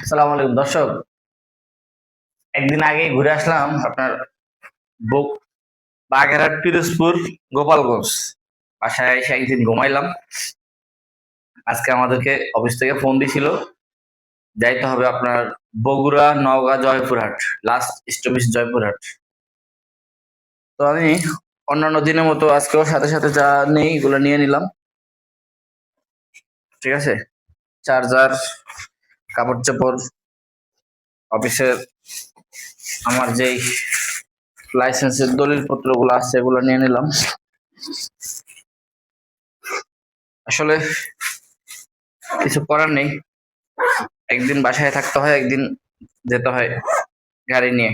আসসালামু আলাইকুম দর্শক। একদিন আগে ঘুরে আসলাম আপনার বুক বাগেরহাট, পিরোজপুর, গোপালগঞ্জ। বাসায় এসে একদিন ঘুমাইলাম। আজকে আমাদেরকে অফিস থেকে ফোন দিছিল, যাইতে হবে আপনার বগুড়া, নওগাঁ, জয়পুরহাট। Last stoppage Joypurhat. তো আমি অন্যান্য দিনের মতো আজকেও সাথে সাথে যা নেই এগুলো নিয়ে নিলাম। ঠিক আছে, চার্জার, কাপড় চোপড়, অফিসের আমার যেই লাইসেন্সের দলিল পত্রগুলো আছে এগুলো নিয়ে নিলাম। আসলে কিছু করার নেই, একদিন বাসায় থাকতে হয়, একদিন যেতে হয় গাড়ি নিয়ে।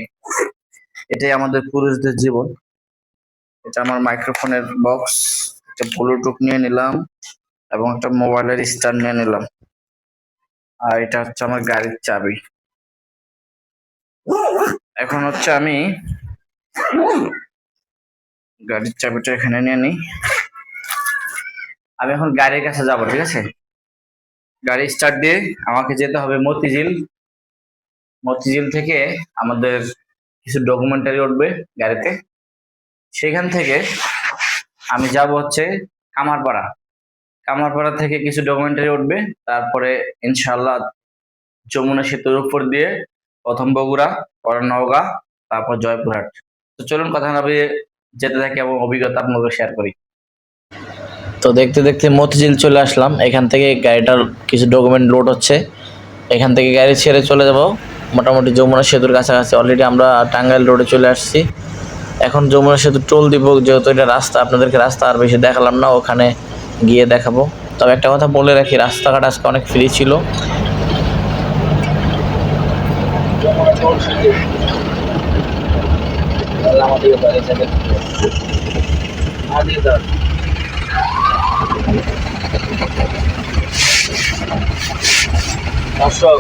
এটাই আমাদের পুরুষদের জীবন। এটা আমার মাইক্রোফোনের বক্স, একটা ব্লুটুথ নিয়ে নিলাম এবং একটা মোবাইলের স্ট্যান্ড নিয়ে নিলাম। আর এটা হচ্ছে আমার গাড়ির চাবি। এখন হচ্ছে আমি গাড়ির চাবিটা এখানে নিয়ে নিই। আমি এখন গাড়ির কাছে যাবো, ঠিক আছে? গাড়ি স্টার্ট দিয়ে আমাকে যেতে হবে মতিঝিল। মতিঝিল থেকে আমাদের কিছু ডকুমেন্টারি উঠবে গাড়িতে। সেখান থেকে আমি যাব হচ্ছে কামারপাড়া। কামারপাড়া থেকে কিছু ডকুমেন্টারি উঠবে, তারপরে ইনশাল্লাহ যমুনা সেতুর উপর দিয়ে প্রথম বগুড়া, পরে নওগাঁ, তারপর জয়পুরহাট। তো চলুন কথা না বলে যেতে থাকি এবং অভিজ্ঞতা আপনাকে শেয়ার করি। তো দেখতে দেখতে মতিঝিল চলে আসলাম। এখান থেকে গাড়িটার কিছু ডকুমেন্ট লোড হচ্ছে। এখান থেকে গাড়ি ছেড়ে চলে যাব মোটামুটি যমুনা সেতুর কাছাকাছি। অলরেডি আমরা টাঙ্গাইল রোডে চলে আসছি। এখন যমুনা সেতু টোল দিব, যেহেতু এটা রাস্তা, আপনাদেরকে রাস্তা আর বেশি দেখালাম না, ওখানে গিয়ে দেখাবো। তবে একটা কথা বলে রাখি, রাস্তাঘাট আজকে অনেক ফ্রি ছিল। দর্শক,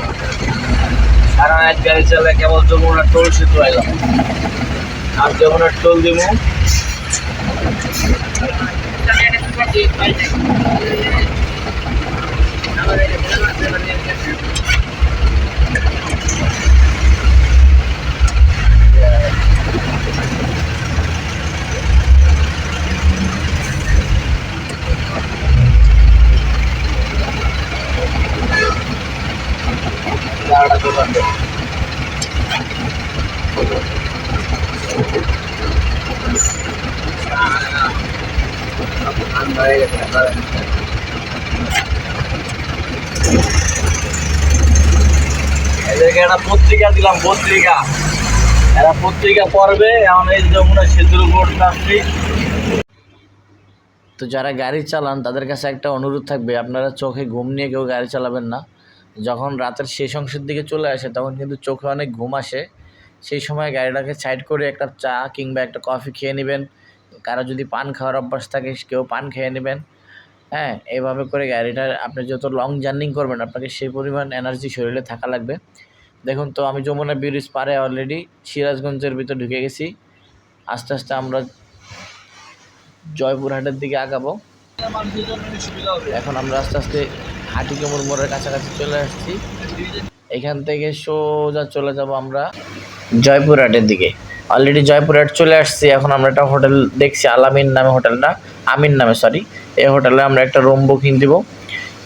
সারা রাত গাড়ি চালায় কেবল যমুনা টোল সেতু আইলাম, আর যমুনা টোল দিব। এদেরকে একটা পত্রিকা দিলাম, পত্রিকা, এরা পত্রিকা পড়বে। এখন এই যমুনা সেতুর উপর আসছি। তো যারা গাড়ি চালান তাদের কাছে একটা অনুরোধ থাকবে, আপনারা চোখে ঘুম নিয়ে কেউ গাড়ি চালাবেন না। যখন রাতের শেষ অংশের দিকে চলে আসে তখন কিন্তু চোখে অনেক ঘুম আসে। সেই সময় গাড়িটাকে সাইড করে একটা চা কিংবা একটা কফি খেয়ে নেবেন। কারো যদি পান খাওয়ার অভ্যাস থাকে কেউ পান খেয়ে নেবেন। হ্যাঁ, এইভাবে করে গাড়িটা আপনি যত লং জার্নি করবেন আপনাকে সেই পরিমাণ এনার্জি শরীরে থাকা লাগবে। দেখুন তো আমি যমুনা ব্রিজ পারে অলরেডি সিরাজগঞ্জের ভিতর ঢুকে গেছি। আস্তে আস্তে আমরা জয়পুরহাটের দিকে আগাবো। এখন আমরা আস্তে আস্তে হাটিকুমুর মোড়ের কাছাকাছি চলে আসছি। এখান থেকে সোজা চলে যাব আমরা জয়পুরহাটের দিকে। অলরেডি জয়পুরহাট চলে আসছি। এখন আমরা একটা হোটেল দেখছি, আলামিন নামে হোটেলটা, আমিন নামে সরি। এই হোটেলে আমরা একটা রুম বুকিং দিব।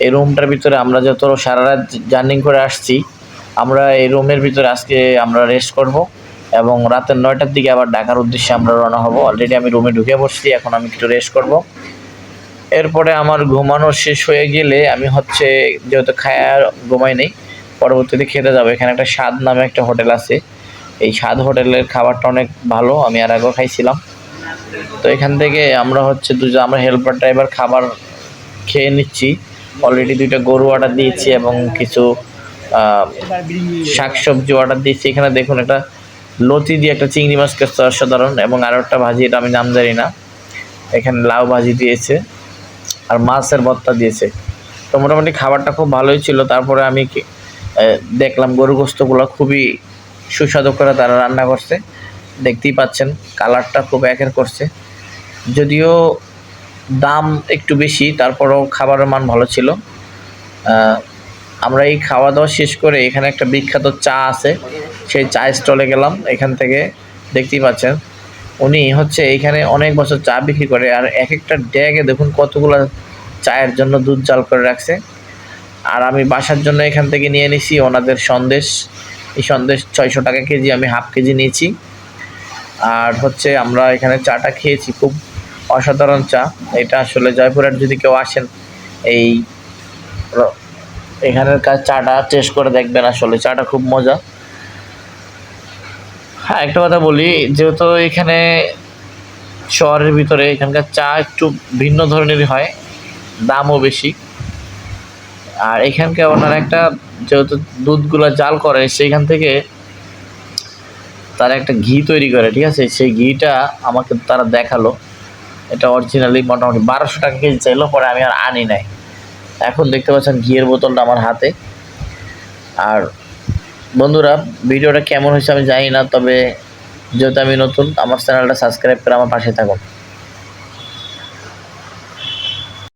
এই রুমটার ভিতরে আমরা যত সারা রাত জার্নি করে আসছি, আমরা এই রুমের ভিতরে আজকে আমরা রেস্ট করব এবং রাতের 9টার দিকে আবার ঢাকার উদ্দেশ্যে আমরা রওনা হব। অলরেডি আমি রুমে ঢুকে বসছি, এখন আমি একটু রেস্ট করব। এরপরে আমার ঘুমানো শেষ হয়ে গেলে আমি হচ্ছে, যেহেতু খায়া ঘুমাই নেই, পরবর্তীতে খেতে যাবো। এখানে একটা স্বাদ নামে একটা হোটেল আছে। এই স্বাদ হোটেলের খাবারটা অনেক ভালো, আমি আর আগেও খাইছিলাম। তো এখান থেকে আমরা হচ্ছে আমরা হেল্পার ড্রাইভার খাবার খেয়ে নিচ্ছি। অলরেডি 2টা গরু অর্ডার দিয়েছি এবং কিছু শাকসবজি অর্ডার দিয়েছি। এখানে দেখুন একটা লতি দিয়ে একটা চিংড়ি মাছ কাছে অসাধারণ, এবং আরও একটা ভাজি, এটা আমি নাম জানি না। এখানে লাউ ভাজি দিয়েছে আর মাছের ভর্তা দিয়েছে। তো মোটামুটি খাবারটা খুব ভালোই ছিল। তারপরে আমি দেখলাম গরু গোস্তগুলো খুবই সুস্বাদু করে তারা রান্না করছে। দেখতেই পাচ্ছেন কালারটা খুব একের করছে। যদিও দাম একটু বেশি, তারপরেও খাবারের মান ভালো ছিল। আমরা এই খাওয়া দাওয়া শেষ করে এখানে একটা বিখ্যাত চা আছে, সেই চা স্টলে গেলাম। এখান থেকে দেখতেই পাচ্ছেন উনি হচ্ছে এইখানে অনেক বছর চা বিক্রি করে, আর এক একটা ড্যাগে দেখুন কতগুলো চায়ের জন্য দুধ জাল করে রাখছে। আর আমি বাসার জন্য এখান থেকে নিয়ে নিছি ওনাদের সন্দেশ। এই সন্দেশ 600 টাকা কেজি, আমি হাফ কেজি নিয়েছি। আর হচ্ছে আমরা এখানে চাটা খেয়েছি, খুব অসাধারণ চা। এটা আসলে জয়পুরহাট যদি কেউ আসেন এই এখানের চাটা টেস্ট করে দেখবেন, আসলে চাটা খুব মজা। হ্যাঁ, একটা কথা বলি, যেহেতু এখানে শহরের ভিতরে এখানকার চা একটু ভিন্ন ধরনেরই হয়, দামও বেশি। আর এখানকার ওনারা একটা যেহেতু দুধগুলো জাল করে সেইখান থেকে তারা একটা ঘি তৈরি করে, ঠিক আছে? সেই ঘিটা আমাকে তারা দেখালো, এটা অরিজিনালি মোটামুটি 1200 টাকা কেজি চাইলো, পরে আমি আর আনি নাই। এখন দেখতে পাচ্ছেন ঘিয়ের বোতলটা আমার হাতে। আর বন্ধুরা, ভিডিওটা কেমন হয়েছে আমি জানি না, তবে যেহেতু আমি নতুন, আমার চ্যানেলটা সাবস্ক্রাইব করে আমার পাশে থাকুন।